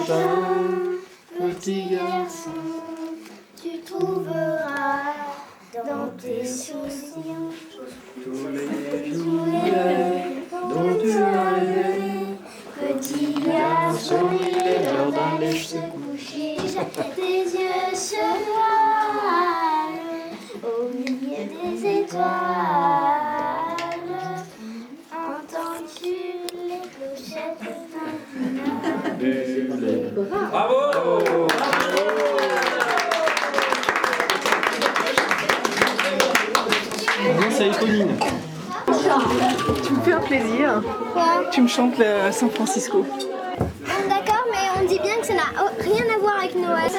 matin, petit garçon, tu trouveras dans tes soucis tous les jours dont tu as rêvé. Petit garçon, il est l'heure d'aller se coucher. Tes yeux se voilent au milieu des étoiles. Entends-tu les clochettes matinales? Bravo! C'est Éponine. Tu me fais un plaisir. Quoi? Tu me chantes le San Francisco. D'accord, mais on dit bien que ça n'a rien à voir avec Noël.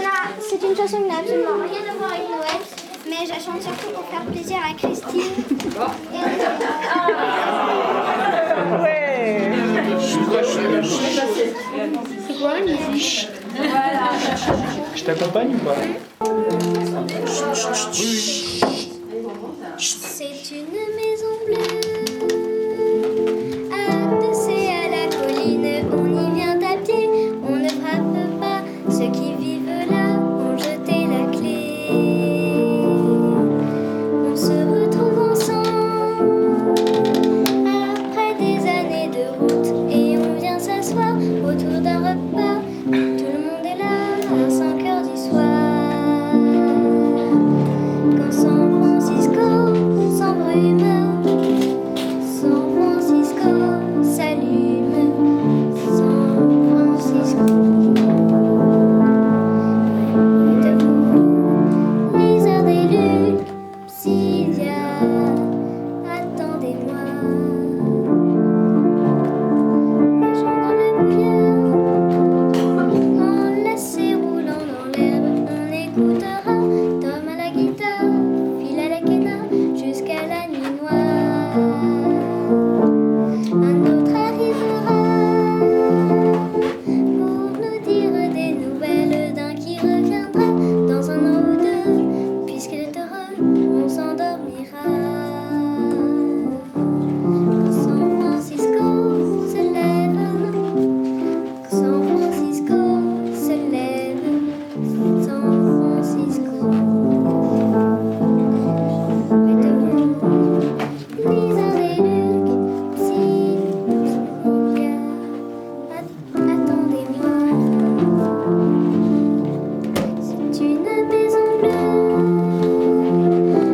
C'est une chanson qui n'a absolument rien à voir avec Noël. Mais je la chante surtout pour faire plaisir à Christine. Ouais. C'est quoi la musique? Je t'accompagne ou pas? C'est une maison bleue, adossée à la colline. On y vient à pied, on ne frappe pas. Ceux qui vivent là ont jeté la clé. On se retrouve ensemble après des années de route et on vient s'asseoir autour d'un repas. Tout le monde est là à 5 heures du soir. Quand San Francisco s'embrume, San Francisco s'allume, San Francisco. Êtes-vous les heures des luttes, Sylvia, attendez-moi. Les gens dans le brouillard, enlacés roulant dans l'herbe, on écoutera Tom à la guitare, Phil à la quena, jusqu'à la nuit noire. Un autre arrivera pour nous dire des nouvelles d'un qui reviendra dans un an ou deux. Puisqu'il est heureux, on s'endormira. San Francisco se lève, San Francisco se lève, San Francisco. Êtes-vous les heures des luttes, si mon cœur, attendez-moi. C'est une maison bleue,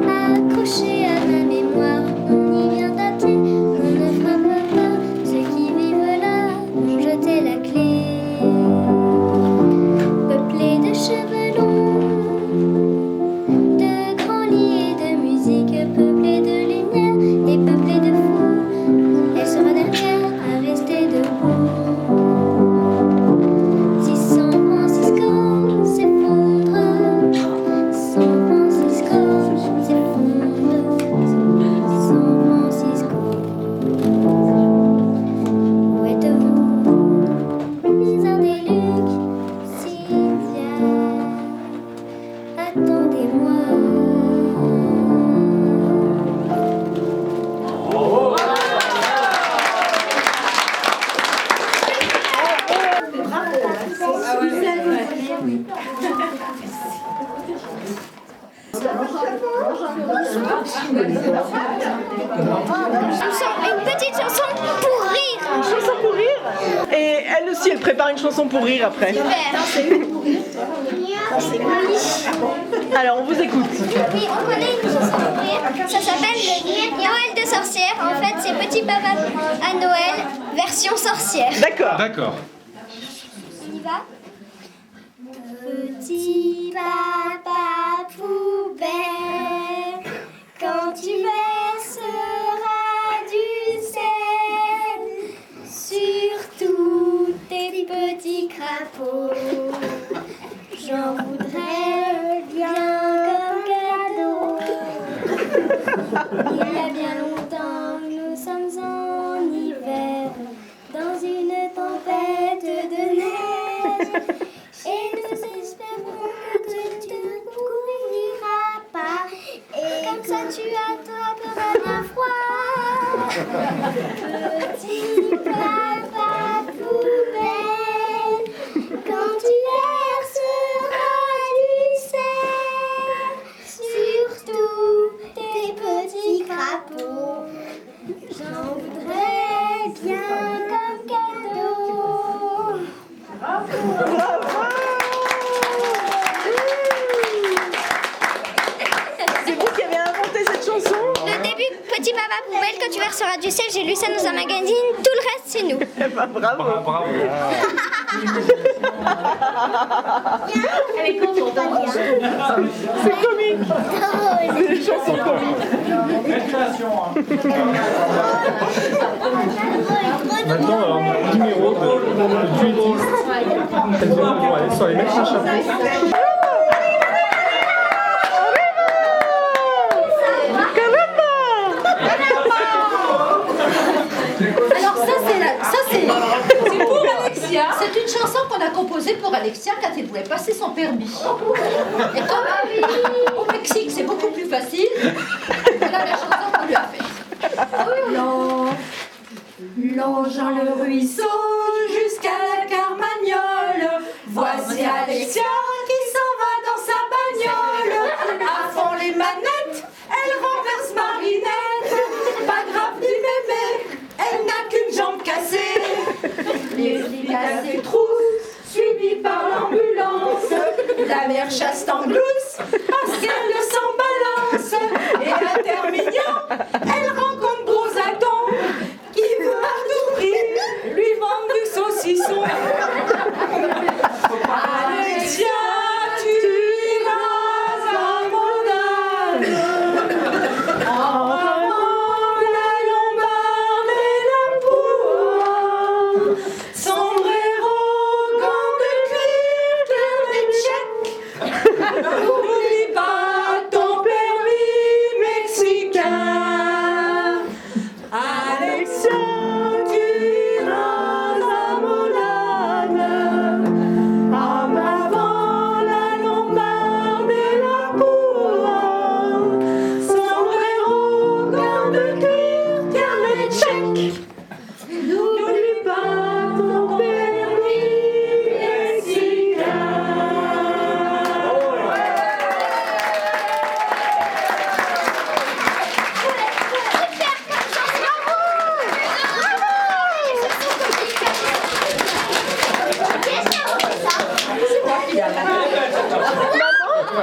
accrochée à ma mémoire. On y vient à pied, on ne frappe pas. Ceux qui vivent là ont jeté la clé. Peuplée de cheveux longs, de grands lits et de musique, peuplée de lumière et peuplée de fous. Elle sera dernière à rester debout. Si San Francisco s'effondre, San Francisco s'effondre, San Francisco. Où êtes-vous, les heures des luttes, Sylvia, attendez-moi. Une petite chanson pour rire. Une chanson pour rire. Et elle aussi, elle prépare une chanson pour rire après. Alors, on vous écoute. Oui, on connaît une chanson pour rire. Ça s'appelle le Noël de sorcière. En fait, c'est Petit Papa à Noël, version sorcière. D'accord. D'accord. On y va? Petit papa poubelle, quand tu verseras du sel sur tous tes petits crapauds, j'en voudrais bien comme cadeau. Il y a bien longtemps, nous sommes en hiver, dans une tempête de neige. Et nous espérons que tu ne couvriras pas. Et comme ça tu attraperas bien froid. Petit papa poubelle, quand sera du ciel, j'ai lu ça dans un magazine, tout le reste c'est nous. Eh ben, bravo. Bravo. Elle est contente. C'est comique. C'est des chansons comiques. Maintenant, alors, numéro de duettiste. Elles vont aller sur les mêmes chansons. Alors ça c'est pour Alexia. C'est une chanson qu'on a composée pour Alexia quand elle voulait passer son permis. Et comme au Mexique c'est beaucoup plus facile, voilà la chanson qu'on lui a faite. Longeant le ruisseau jusqu'à la Carmagnole, voici Alexia qui s'en va dans sa bagnole. À fond les manettes, elle renverse Marinette. Pas grave ni mémé, elle n'a qu'une jambe cassée. Les flics à ses trousses, suivis par l'ambulance. La mère chasse en glousse parce qu'elle s'en balance. Et à Termignan, elle rencontre Gros Adon qui veut à tout prix lui vendre du saucisson. Alexia, tu iras à Modane. En avant la Lombarde et la Bourgogne. Sombrero, gants de cuir, cœur de tchèque. N'oublie pas ton permis mexicain. Alexia, tu iras à Molane. En avant la Lombarde et la Bourgogne. Sombrero, gants de cuir, carnet tchèque. N'oublie pas ton permis mexicain.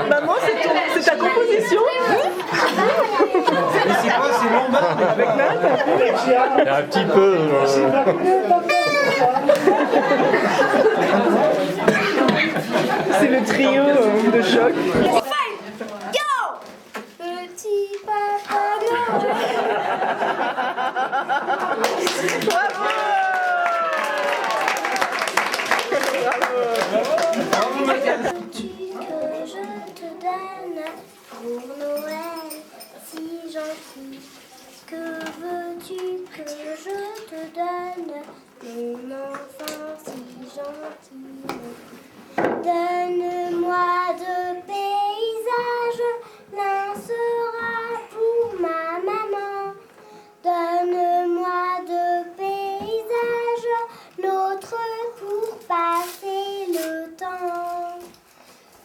Maman, c'est ta composition. Mais c'est quoi, c'est Lombard avec Nat? Un petit peu. C'est le trio de choc. Petit papa Noël. Bravo. Veux-tu que je te donne pour Noël si gentil? Que veux-tu que je te donne, mon enfant si gentil? Donne-moi deux paysages, l'un sera pour ma maman. Donne-moi deux paysages, l'autre pour passer le temps.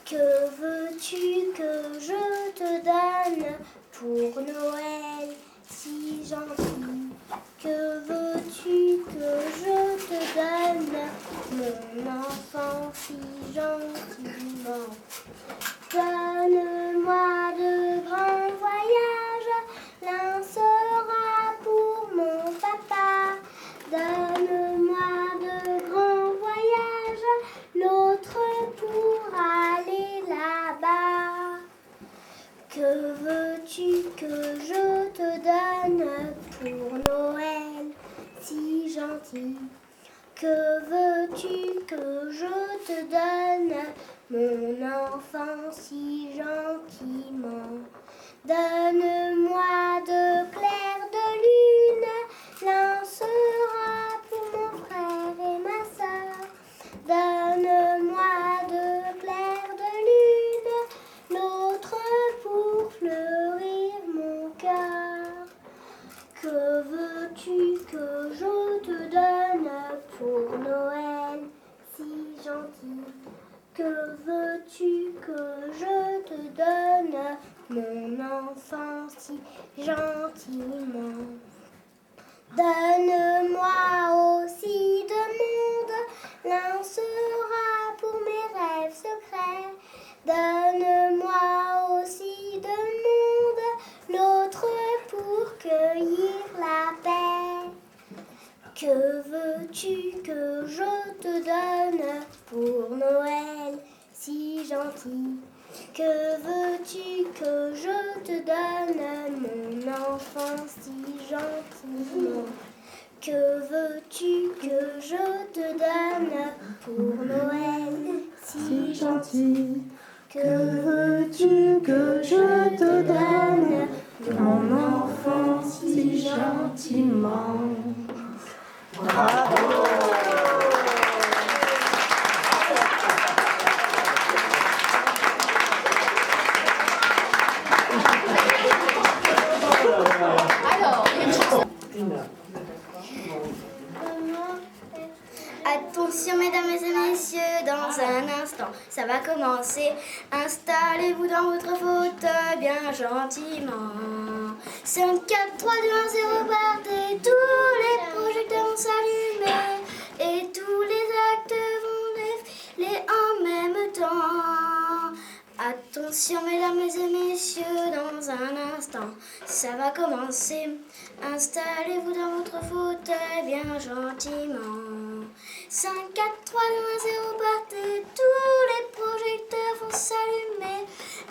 Que veux-tu que je te donne pour Noël si gentil? Que veux-tu que je te donne, mon enfant si gentiment? Donne-moi de grands voyages, l'un sera pour mon papa. Donne-moi de grands voyages, l'autre pour aller là-bas. Que veux-tu que je te donne pour Noël si gentil? Que veux-tu que je te donne, mon enfant si gentiment? Donne-moi de clairs de lune, l'un sera pour mon frère et ma sœur. Donne-moi de clairs de lune, l'autre pour fleurir mon cœur. Que veux-tu que je te donne pour Noël si gentil? Que veux-tu que je te donne, mon enfant si gentiment? Donne-moi aussi de monde, l'un sera pour mes rêves secrets. Donne-moi aussi de monde, l'autre pour cueillir la paix. que je te donne pour Noël, si gentil? Que veux-tu que je te donne, mon enfant, si gentiment? Que veux-tu que je te donne pour Noël, si gentil? Que veux-tu que je te donne, mon enfant, si gentiment? Bravo. Alors, il y a une chanson. Attention mesdames et messieurs, dans un instant, ça va commencer. Installez-vous dans votre fauteuil bien gentiment. 5, 4, 3, 2, 1, 0, partez. Tous les projecteurs vont s'allumer et tous les acteurs vont défiler en même temps. Attention mesdames et messieurs, dans un instant, ça va commencer. Installez-vous dans votre fauteuil bien gentiment. 5, 4, 3, 2, 1, 0, partez. Tous les projecteurs vont s'allumer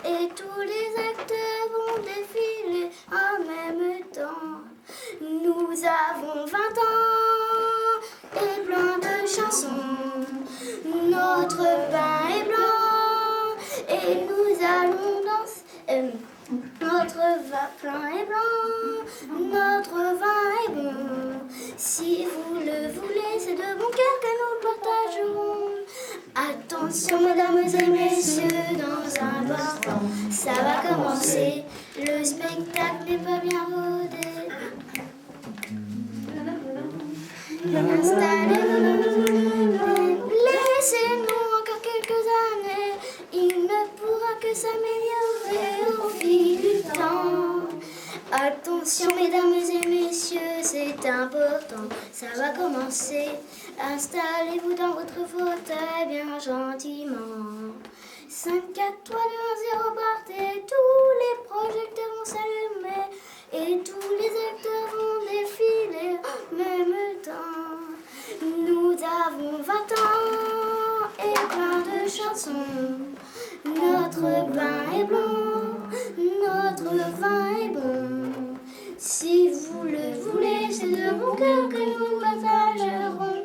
et tous les acteurs vont défiler en même temps. Nous avons 20 ans et plein de chansons. Notre pain est blanc et nous allons danser. Notre vin plein est blanc, notre vin est bon. Si vous le voulez, c'est de bon cœur que nous partagerons. Attention mesdames et messieurs, dans un instant, ça va commencer. Le spectacle n'est pas bien rodé. Installez-vous, laissez-nous encore quelques années. Il ne pourra que s'améliorer au fil du temps. Attention mesdames et messieurs, c'est important, ça va commencer. Installez-vous dans votre fauteuil bien gentiment. 5, 4, 3, 2, 1, 0, partez. Tous les projecteurs vont s'allumer et tous les acteurs vont défiler en même temps. Nous avons 20 ans et plein de chansons. Notre pain est blanc, notre vin est bon. Si vous le voulez, c'est de bon cœur que nous partagerons.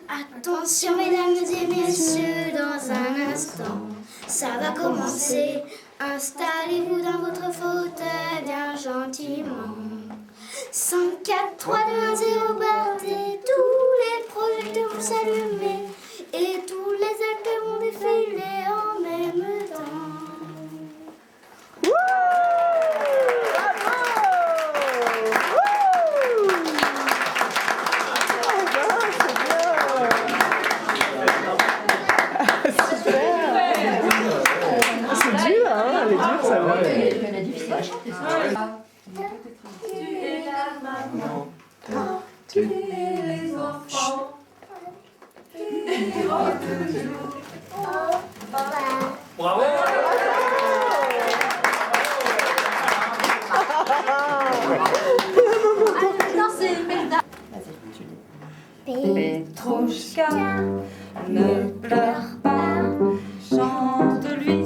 Attention mesdames et messieurs, dans un instant, ça va commencer. Installez-vous dans votre fauteuil bien gentiment. 5, 4, 3, 2, 1, 0, partez. Tous les projecteurs vont s'allumer et tous les acteurs vont défiler en même temps. C'est dur, hein? Elle est dure, ça va. Elle est difficile à chanter, ça. Tu es la maman, tu es les enfants, tu iras toujours au papa. Bravo. Non, c'est Melda. Petrouchka, ne pleure pas, chante-lui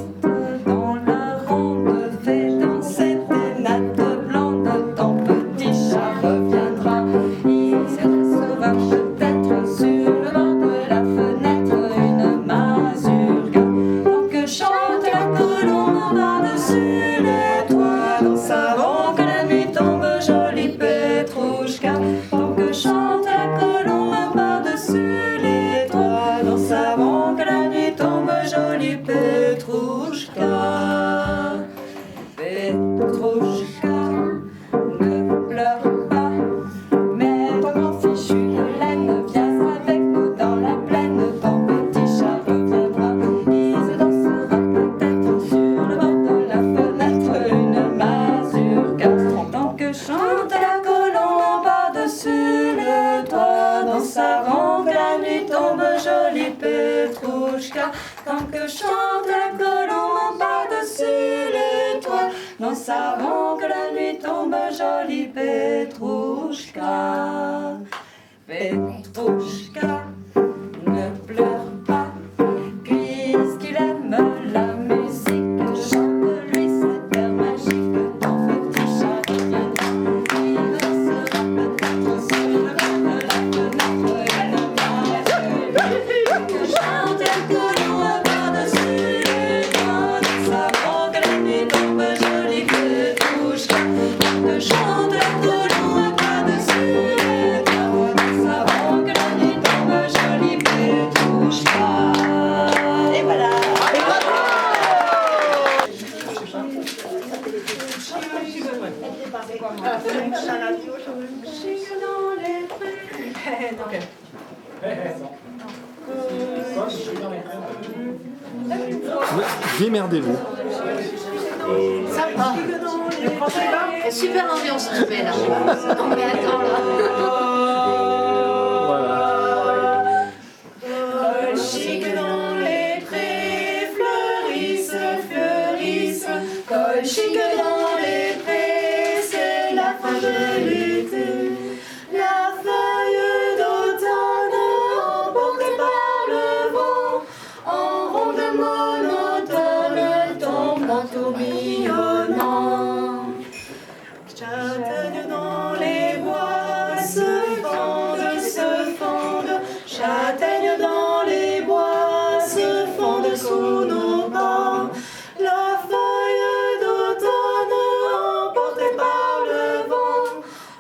dans la ronde, fais danser tes nattes blondes, ton petit chat reviendra, il sera peut-être sur le bord de la fenêtre une mazurka. Donc chante la colombe par-dessus les toits, dans sa ronde que la nuit tombe, jolie Petrouchka. Donc chante la colombe par-dessus les toits, dans sa ronde que la nuit tombe, jolie Petrouchka. Petrouchka, ne pleure pas, mais ton grand fichu de laine, viens avec nous dans la plaine, ton petit chat reviendra, il se dansera peut-être sur le bord de la fenêtre une mazurka. Tant que chante la colombe par-dessus le toit, dans sa ronde la nuit tombe, jolie Petrouchka. Tant que chante la colombe par-dessus le toit, dans sa ronde la nuit tombe, jolie Petrouchka. Petrouchka, Démerdez-vous. Sympa. Super ambiance tu fais là. Non mais attends là. Voilà. Colchique dans les prés, fleurissent, fleurissent. Colchique dans les prés, c'est la fin de l'été. La feuille d'automne emportée par le vent, en ronde monotone tombe en tourbillonnant. Châtaignes dans les bois se fondent, châtaignes dans les bois se fondent sous nos pas. La feuille d'automne emportée par le vent,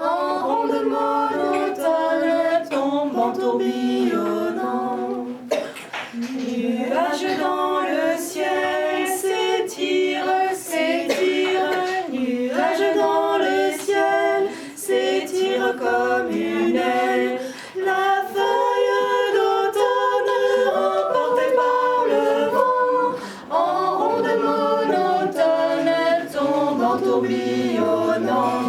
en ronde monotone tombe en tourbillonnant. Nuages dans le ciel s'étirent, s'étirent, nuages dans le ciel s'étirent comme une aile. La feuille d'automne emportée par le vent, en ronde monotone tombe en tourbillonnant.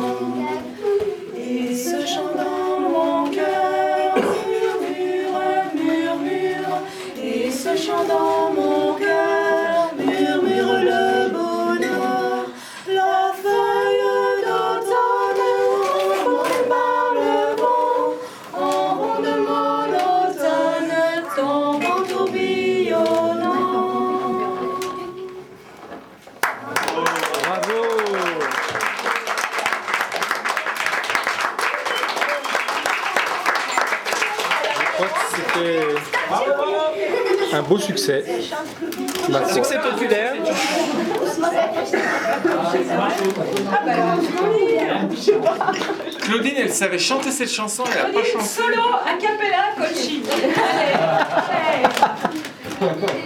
Et ce chant dans mon cœur murmure, murmure, et ce chant dans mon cœur murmure le bonheur. La feuille d'automne emportée par le vent, en ronde monotone tombe en tourbillonnant. Bravo. Je crois que c'était un beau succès. Un succès populaire. Claudine, elle savait chanter cette chanson, elle a pas chanté. Solo a cappella, Colchique. Allez, allez.